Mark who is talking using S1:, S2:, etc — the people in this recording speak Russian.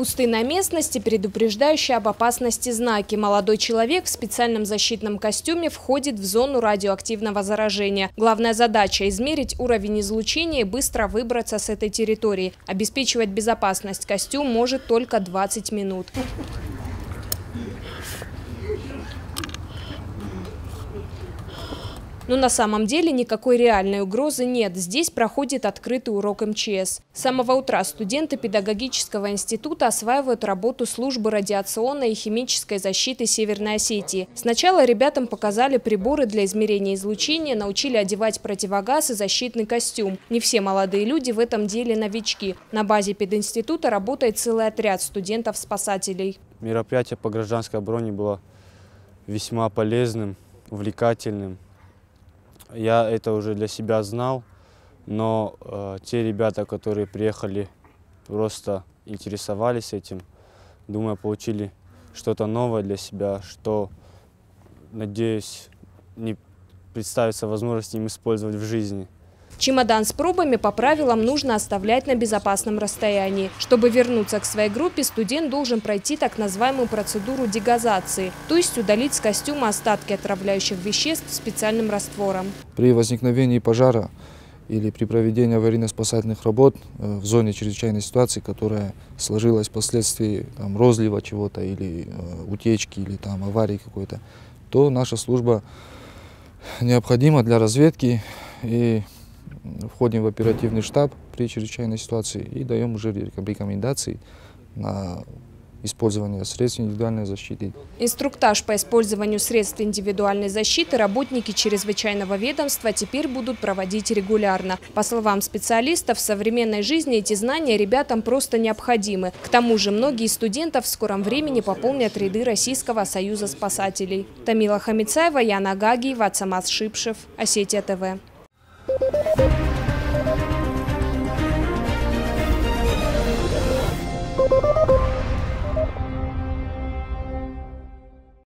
S1: Пустынная местность и предупреждающие об опасности знаки. Молодой человек в специальном защитном костюме входит в зону радиоактивного заражения. Главная задача – измерить уровень излучения и быстро выбраться с этой территории. Обеспечивать безопасность костюм может только 20 минут. Но на самом деле никакой реальной угрозы нет. Здесь проходит открытый урок МЧС. С самого утра студенты педагогического института осваивают работу службы радиационной и химической защиты Северной Осетии. Сначала ребятам показали приборы для измерения излучения, научили одевать противогаз и защитный костюм. Не все молодые люди в этом деле новички. На базе пединститута работает целый отряд студентов-спасателей.
S2: Мероприятие по гражданской обороне было весьма полезным, увлекательным. Я это уже для себя знал, но те ребята, которые приехали, просто интересовались этим. Думаю, получили что-то новое для себя, что, надеюсь, не представится возможность им использовать в жизни.
S1: Чемодан с пробами по правилам нужно оставлять на безопасном расстоянии. Чтобы вернуться к своей группе, студент должен пройти так называемую процедуру дегазации, то есть удалить с костюма остатки отравляющих веществ специальным раствором.
S3: При возникновении пожара или при проведении аварийно-спасательных работ в зоне чрезвычайной ситуации, которая сложилась впоследствии розлива чего-то или утечки или аварии какой-то, то наша служба необходима для разведки, и входим в оперативный штаб при чрезвычайной ситуации и даем уже рекомендации на использование средств индивидуальной защиты.
S1: Инструктаж по использованию средств индивидуальной защиты работники чрезвычайного ведомства теперь будут проводить регулярно. По словам специалистов, в современной жизни эти знания ребятам просто необходимы. К тому же многие из студентов в скором времени пополнят ряды Российского союза спасателей. Тамила Хамицаева, Яна Гагиева, Ацамаз Шипшев, Осетия ТВ.